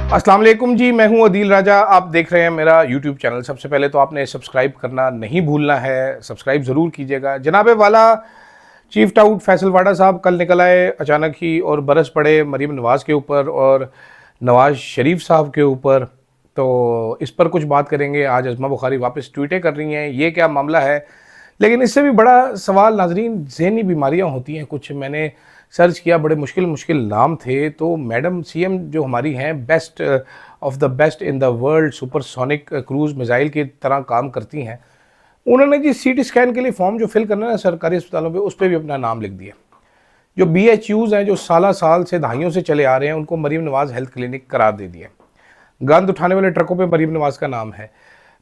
अस्सलाम वालेकुम जी, मैं हूं अदील राजा। आप देख रहे हैं मेरा यूट्यूब चैनल। सबसे पहले तो आपने सब्सक्राइब करना नहीं भूलना है, सब्सक्राइब ज़रूर कीजिएगा। जनाबे वाला चीफ टाउट फैसल वाडा साहब कल निकल आए अचानक ही और बरस पड़े मरीम नवाज़ के ऊपर और नवाज़ शरीफ साहब के ऊपर। तो इस पर कुछ बात करेंगे। आज अज़मा बुखारी वापस ट्वीटें कर रही हैं, ये क्या मामला है। लेकिन इससे भी बड़ा सवाल नाजरीन, ज़हनी बीमारियां होती हैं कुछ। मैंने सर्च किया, बड़े मुश्किल मुश्किल नाम थे। तो मैडम सीएम जो हमारी हैं, best of the best in the world, supersonic cruise missile की तरह काम करती हैं। उन्होंने जी सीटी स्कैन के लिए फॉर्म जो फिल करना है सरकारी अस्पतालों पे, उस पर भी अपना नाम लिख दिया। जो BHUs हैं, जो साल से दहाइयों से चले आ रहे हैं, उनको मरीम नवाज़ हेल्थ क्लिनिक करार दे दिए। गंद उठाने वाले ट्रकों पे मरीम नवाज़ का नाम है,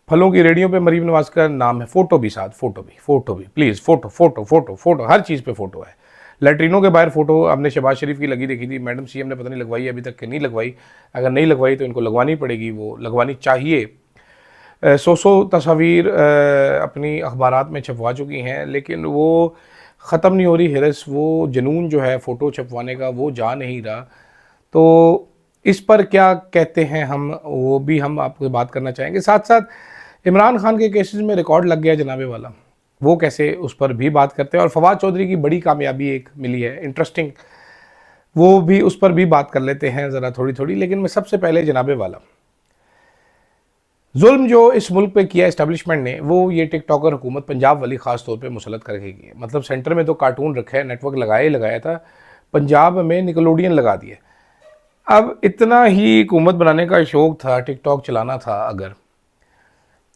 फलों की रेडियो पे मरीम नवाज़ का नाम है। फ़ोटो भी साथ, फ़ोटो भी प्लीज़, फ़ोटो हर चीज़ पे फ़ोटो है। लैट्रिनों के बाहर फ़ोटो हमने शहबाज शरीफ की लगी देखी थी। मैडम सीएम ने पता नहीं लगवाई, अभी तक नहीं लगवाई। अगर नहीं लगवाई तो इनको लगवानी पड़ेगी, वो लगवानी चाहिए। सौ तस्वीर अपनी अखबारात में छपवा चुकी हैं, लेकिन वो ख़त्म नहीं हो रही हिरस। वो जुनून जो है फ़ोटो छपवाने का, वो जा नहीं रहा। तो इस पर क्या कहते हैं हम, वो भी हम आपसे बात करना चाहेंगे। साथ साथ इमरान खान के केसेस में रिकॉर्ड लग गया जनाबे वाला, वो कैसे, उस पर भी बात करते हैं। और फवाद चौधरी की बड़ी कामयाबी एक मिली है, इंटरेस्टिंग, वो भी, उस पर भी बात कर लेते हैं ज़रा थोड़ी थोड़ी। लेकिन मैं सबसे पहले जनाबे वाला, जुल्म जो इस मुल्क पे किया इस्टेब्लिशमेंट ने, वो ये टिकटॉकर हुकूमत पंजाब वाली ख़ास तौर पे मुसलत करके की है। मतलब सेंटर में तो कार्टून रखा है, नेटवर्क लगाया था, पंजाब में निकलोडियन लगा दिए। अब इतना ही हुकूमत बनाने का शौक़ था, टिकटॉक चलाना था अगर,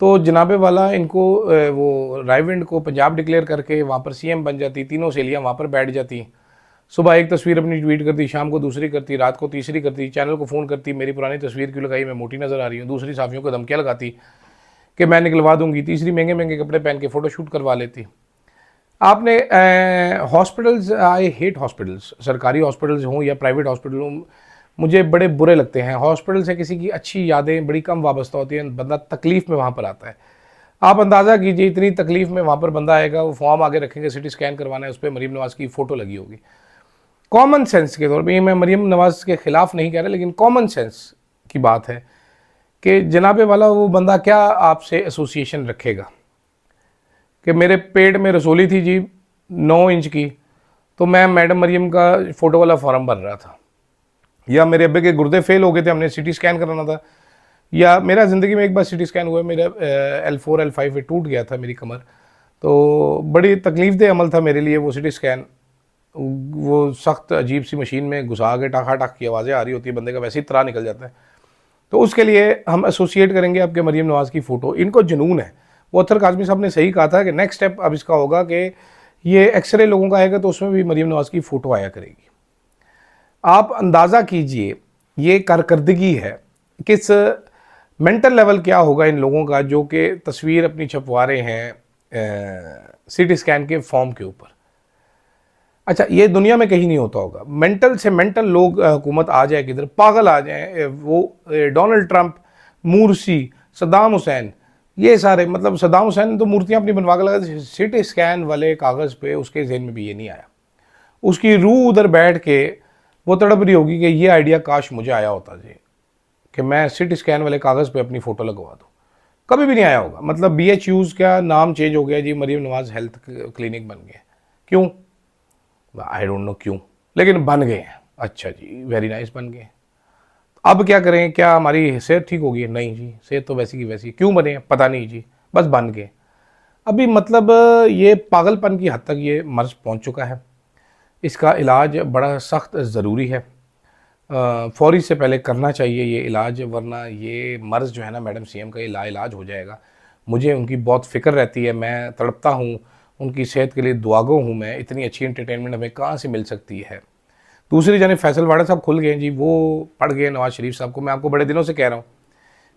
तो जनाबे वाला इनको वो रायविंड को पंजाब डिक्लेयर करके वहाँ पर सीएम बन जाती, तीनों सहेलियाँ वहाँ पर बैठ जाती। सुबह एक तस्वीर अपनी ट्वीट करती, शाम को दूसरी करती, रात को तीसरी करती, चैनल को फ़ोन करती, मेरी पुरानी तस्वीर क्यों लगाई, मैं मोटी नज़र आ रही हूँ। दूसरी साफियों को धमकियाँ लगाती कि मैं निकलवा दूंगी। तीसरी महंगे महंगे कपड़े पहन के फ़ोटोशूट करवा लेती। आपने हॉस्पिटल्स, आई हेट हॉस्पिटल्स, सरकारी हॉस्पिटल्स हों या प्राइवेट हॉस्पिटल हों, मुझे बड़े बुरे लगते हैं। हॉस्पिटल से किसी की अच्छी यादें बड़ी कम वाबस्ता होती हैं, बंदा तकलीफ़ में वहाँ पर आता है। आप अंदाज़ा कीजिए, इतनी तकलीफ़ में वहाँ पर बंदा आएगा, वो फॉर्म आगे रखेंगे, सिटी स्कैन करवाना है, उस पर मरीम नवाज़ की फ़ोटो लगी होगी। कॉमन सेंस के तौर पे, ये मैं मरीम नवाज़ के ख़िलाफ़ नहीं कह रहा, लेकिन कॉमन सेंस की बात है कि जनाबे वाला वो बंदा क्या आपसे एसोसिएशन रखेगा कि मेरे पेट में रसोली थी जी 9 इंच की, तो मैं मैडम मरीम का फ़ोटो वाला फॉर्म भर रहा था, या मेरे अब्बे के गुर्दे फेल हो गए थे, हमने सिटी स्कैन कराना था, या मेरा ज़िंदगी में एक बार सिटी स्कैन हुआ, मेरा L4 L5 पे टूट गया था मेरी कमर, तो बड़ी तकलीफ़देह अमल था मेरे लिए वो सिटी स्कैन। वो सख्त अजीब सी मशीन में घुसा के टाखा टाख की आवाज़ें आ रही होती है, बंदे का वैसे ही त्राह निकल जाता है। तो उसके लिए हम एसोसिएट करेंगे आपके मरीम नवाज़ की फ़ोटो। इनको जुनून है। वो अत्तर काज़मी साहब ने सही कहा था कि नेक्स्ट स्टेप अब इसका होगा कि ये एक्सरे लोगों का आएगा तो उसमें भी मरीम नवाज़ की फ़ोटो आया करेगी। आप अंदाज़ा कीजिए ये कारकर्दगी है, किस मेंटल लेवल क्या होगा इन लोगों का जो कि तस्वीर अपनी छपवा रहे हैं सिटी स्कैन के फॉर्म के ऊपर। अच्छा, ये दुनिया में कहीं नहीं होता होगा। मेंटल से मेंटल लोग हुकूमत आ जाए, किधर पागल आ जाएं, वो डोनाल्ड ट्रंप, मुर्सी, सद्दाम हुसैन, ये सारे, मतलब सद्दाम हुसैन ने तो मूर्तियाँ अपनी बनवा के लगा दी सिटी स्कैन वाले कागज़ पे, उसके जहन में भी ये नहीं आया। उसकी रूह उधर बैठ के वो तड़प रही होगी कि ये आइडिया काश मुझे आया होता जी, कि मैं सिटी स्कैन वाले कागज़ पे अपनी फ़ोटो लगवा दूँ। कभी भी नहीं आया होगा। मतलब BHUs का नाम चेंज हो गया जी, मरीम नवाज़ हेल्थ क्लिनिक बन गया। क्यों? आई डोंट नो क्यों, लेकिन बन गए हैं। अच्छा जी, वेरी नाइस, बन गए। अब क्या करें? क्या हमारी सेहत ठीक होगी? नहीं जी, सेहत तो वैसी की वैसी। क्यों बने? पता नहीं जी, बस बन गए। अभी मतलब ये पागलपन की हद तक ये मर्ज़ पहुंच चुका है। इसका इलाज बड़ा सख्त ज़रूरी है, फौरी से पहले करना चाहिए ये इलाज, वरना ये मर्ज़ जो है ना मैडम सीएम का, ये लाइलाज हो जाएगा। मुझे उनकी बहुत फ़िक्र रहती है, मैं तड़पता हूँ, उनकी सेहत के लिए दुआगो हूँ मैं। इतनी अच्छी एंटरटेनमेंट हमें कहाँ से मिल सकती है। दूसरी जानिब फैसल वाडा साहब खुल गए जी, वो पड़ गए नवाज़ शरीफ साहब को। मैं आपको बड़े दिनों से कह रहा हूँ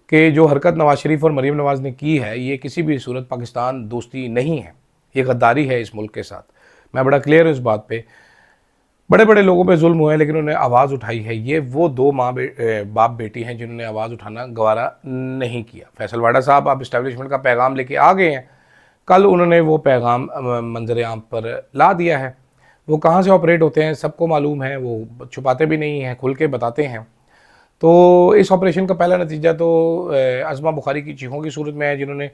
कि जो हरकत नवाज़ शरीफ और मरीम नवाज़ ने की है, ये किसी भी सूरत पाकिस्तान दोस्ती नहीं है, ये गद्दारी है इस मुल्क के साथ। मैं बड़ा क्लियर हूँ इस बात पे। बड़े बड़े लोगों पे जुल्म हुए हैं, लेकिन उन्होंने आवाज़ उठाई है। ये वो दो बाप बेटी हैं जिन्होंने आवाज़ उठाना गवारा नहीं किया। फैसल वाडा साहब अब इस्टेब्लिशमेंट का पैगाम लेके आ गए हैं। कल उन्होंने वो पैगाम मंजर आम पर ला दिया है। वो कहाँ से ऑपरेट होते हैं सबको मालूम है, वो छुपाते भी नहीं हैं, खुल के बताते हैं। तो इस ऑपरेशन का पहला नतीजा तो अज़मा बुखारी की चीखों की सूरत में है, जिन्होंने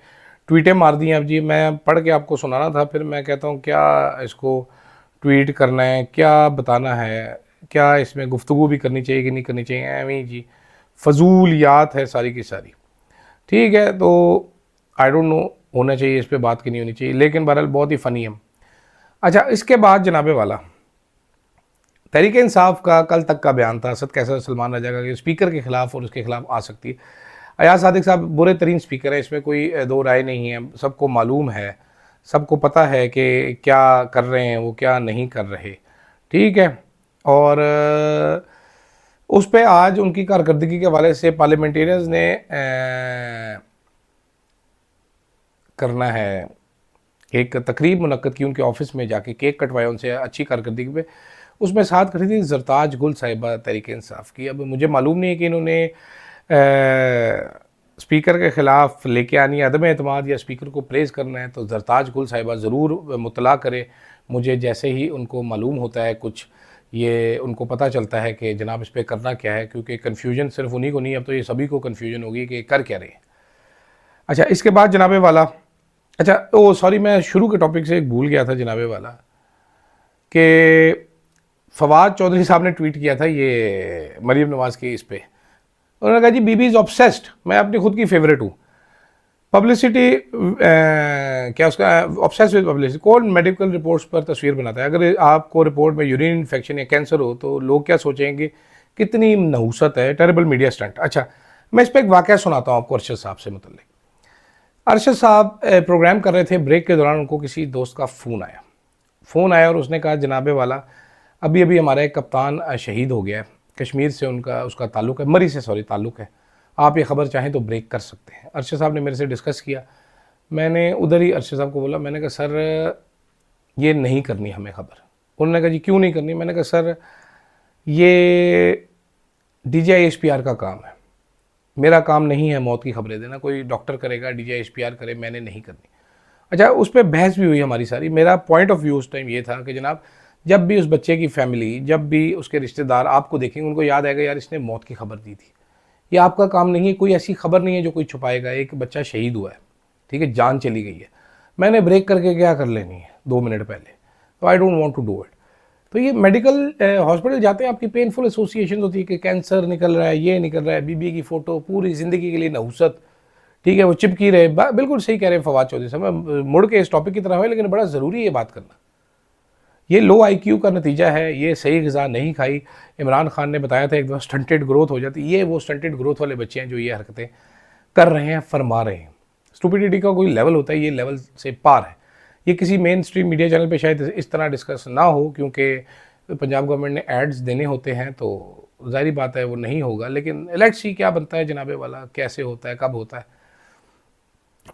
ट्वीटें मार दी हैं। अब जी मैं पढ़ के आपको सुनाना था, फिर मैं कहता हूँ क्या इसको ट्वीट करना है, क्या बताना है, क्या इसमें गुफ्तगू भी करनी चाहिए कि नहीं करनी चाहिए, एवं जी फजूलियात है सारी की सारी। ठीक है, तो आई डोंट नो होना चाहिए इस पर बात की नहीं होनी चाहिए, लेकिन बहरहाल बहुत ही फ़नी है। अच्छा, इसके बाद जनाबे वाला तहरीक इंसाफ का कल तक का बयान था, असद कैसर सलमान रजा का, कि स्पीकर के खिलाफ और उसके खिलाफ आ सकती है। अयाज सादिक साहब बुरे तरीन स्पीकर है, इसमें कोई दो राय नहीं है। सबको मालूम है, सबको पता है कि क्या कर रहे हैं वो, क्या नहीं कर रहे। ठीक है, और उस पर आज उनकी कारकर्दगी के हवाले से पार्लियामेंटेरियंस ने करना है, एक तकरीब मुनक्कद की उनके ऑफिस में, जाके केक कटवाया उनसे अच्छी कारकर्दगी पे। उसमें साथ खड़ी थी जरताज गुल साहिबा तहरीक इंसाफ की। अब मुझे मालूम नहीं है कि इन्होंने स्पीकर के ख़िलाफ़ लेके आनी है अदम एतमाद या स्पीकर को प्रेज़ करना है। तो जरताज गुल साहिबा ज़रूर मुतला करे मुझे, जैसे ही उनको मालूम होता है कुछ, ये उनको पता चलता है कि जनाब इस पर करना क्या है, क्योंकि कन्फ्यूजन सिर्फ उन्हीं को नहीं, अब तो ये सभी को कन्फ्यूजन होगी कि कर क्या रहे हैं। अच्छा, इसके बाद जनाबे वाला, अच्छा ओ सॉरी, मैं शुरू के टॉपिक से एक भूल गया था जनाबे वाला, कि फवाद चौधरी साहब ने ट्वीट किया था ये मरीम नवाज़ की इस पर। उन्होंने कहा जी बीबी इज़ ऑब्सेस्ड, मैं अपनी खुद की फेवरेट हूँ, पब्लिसिटी क्या उसका, ऑब्सेस्ड विद पब्लिसिटी। कौन मेडिकल रिपोर्ट्स पर तस्वीर बनाता है? अगर आपको रिपोर्ट में यूरिन इन्फेक्शन या कैंसर हो तो लोग क्या सोचेंगे, कितनी नहूसत है, टेरेबल मीडिया स्टंट। अच्छा, मैं इस पर एक वाक़या सुनाता हूँ आपको अरशद साहब से मुतल्लिक। अरशद साहब प्रोग्राम कर रहे थे, ब्रेक के दौरान उनको किसी दोस्त का फ़ोन आया और उसने कहा जनाबे वाला अभी अभी हमारा एक कप्तान शहीद हो गया है, कश्मीर से उसका ताल्लुक़ है, मरी से सॉरी ताल्लुक़ है, आप ये ख़बर चाहें तो ब्रेक कर सकते हैं। अरशद साहब ने मेरे से डिस्कस किया, मैंने उधर ही अरशद साहब को बोला, मैंने कहा सर ये नहीं करनी हमें ख़बर। उन्होंने कहा जी क्यों नहीं करनी? मैंने कहा सर ये DGI-SPR का काम है, मेरा काम नहीं है मौत की खबरें देना, कोई डॉक्टर करेगा, DGI-SPR करे, मैंने नहीं करनी। अच्छा, उस पर बहस भी हुई हमारी सारी। मेरा पॉइंट ऑफ व्यू उस टाइम ये था कि जनाब जब भी उस बच्चे की फैमिली, जब भी उसके रिश्तेदार आपको देखेंगे, उनको याद आएगा यार इसने मौत की खबर दी थी। ये आपका काम नहीं है, कोई ऐसी खबर नहीं है जो कोई छुपाएगा। एक बच्चा शहीद हुआ है, ठीक है, जान चली गई है, मैंने ब्रेक करके क्या कर लेनी है 2 मिनट पहले, तो I don't want to do it. तो ये मेडिकल हॉस्पिटल जाते हैं, आपकी पेनफुल एसोसिएशन होती है कि कैंसर निकल रहा है, ये निकल रहा है, बीबी की फ़ोटो पूरी ज़िंदगी के लिए नहुसत, ठीक है, वो चिपकी रहे। बिल्कुल सही कह रहे हैं फवाद चौधरी साहब, मैं मुड़ के इस टॉपिक की तरह है, लेकिन बड़ा ज़रूरी है ये बात करना। ये लो IQ का नतीजा है, ये सही ग़िज़ा नहीं खाई। इमरान खान ने बताया था एक दफ़ा स्टंटेड ग्रोथ हो जाती, ये वो स्टंटेड ग्रोथ वाले बच्चे हैं जो ये हरकतें कर रहे हैं, फरमा रहे हैं। स्टुपिडिटी का कोई लेवल होता है, ये लेवल से पार है। ये किसी मेन स्ट्रीम मीडिया चैनल पे शायद इस तरह डिस्कस ना हो, क्योंकि पंजाब गवर्नमेंट ने एड्स देने होते हैं, तो ज़ाहिर बात है वो नहीं होगा। लेकिन लेट्स सी क्या बनता है जनाबे वाला, कैसे होता है, कब होता है।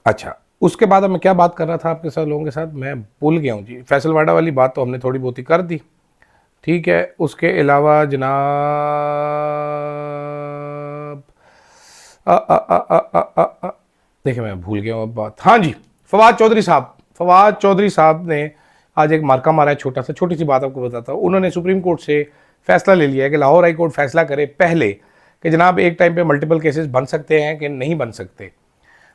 अच्छा, उसके बाद अब मैं क्या बात कर रहा था आपके साथ, लोगों के साथ, मैं भूल गया हूँ जी। फैसलवाड़ा वाली बात तो हमने थोड़ी बहुत ही कर दी, ठीक है। उसके अलावा जनाब देखिए मैं भूल गया हूँ अब बात। हाँ जी, फवाद चौधरी साहब ने आज एक मार्का मारा है, छोटी सी बात आपको बताता हूँ। उन्होंने सुप्रीम कोर्ट से फैसला ले लिया है कि लाहौर हाई कोर्ट फैसला करे पहले कि जनाब एक टाइम पे मल्टीपल केसेस बन सकते हैं कि नहीं बन सकते,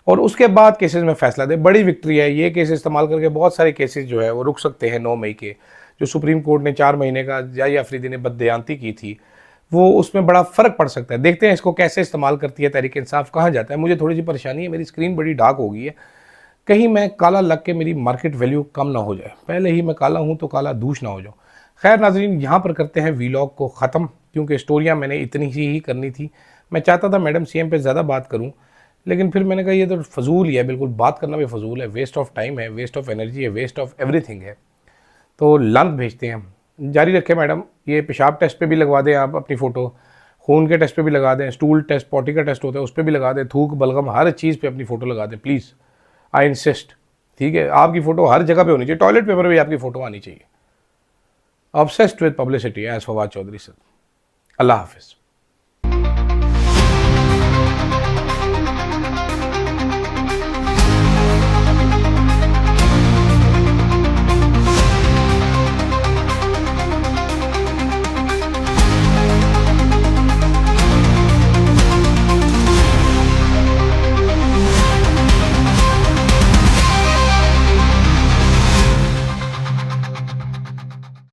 और उसके बाद केसेस में फैसला दे। बड़ी विक्ट्री है ये केस इस्तेमाल करके, बहुत सारे केसेस जो है वो रुक सकते हैं 9 मई के, जो सुप्रीम कोर्ट ने 4 महीने का जाई अफरीदी ने बददेयांती की थी, वो उसमें बड़ा फ़र्क पड़ सकता है। देखते हैं इसको कैसे इस्तेमाल करती है तहरीक इंसाफ, कहाँ जाता है। मुझे थोड़ी सी परेशानी है, मेरी स्क्रीन बड़ी डार्क हो गई है, कहीं मैं काला लग के मेरी मार्केट वैल्यू कम ना हो जाए, पहले ही मैं काला हूँ तो काला दूष ना हो जाऊँ। खैर नाज़रीन, यहाँ पर करते हैं वीलॉग को ख़त्म, क्योंकि स्टोरियाँ मैंने इतनी सी ही करनी थी। मैं चाहता था मैडम CM पे ज़्यादा बात करूँ, लेकिन फिर मैंने कहा ये तो फजूल ही है, बिल्कुल बात करना भी फजूल है, वेस्ट ऑफ टाइम है, वेस्ट ऑफ एनर्जी है, वेस्ट ऑफ एवरीथिंग है। तो लांत भेजते हैं हम। जारी रखें मैडम, ये पेशाब टेस्ट पे भी लगवा दें आप अपनी फ़ोटो, खून के टेस्ट पे भी लगा दें, स्टूल टेस्ट, पॉटी का टेस्ट होता है उस पर भी लगा दें, थूक बलगम हर चीज़ पे अपनी फ़ोटो लगा दें प्लीज़, आई इंसिस्ट, ठीक है। आपकी फ़ोटो हर जगह पे होनी चाहिए, टॉयलेट पेपर भी आपकी फ़ोटो आनी चाहिए। Obsessed with publicity as Fawad Chaudhry sir. अल्लाह हाफिज़।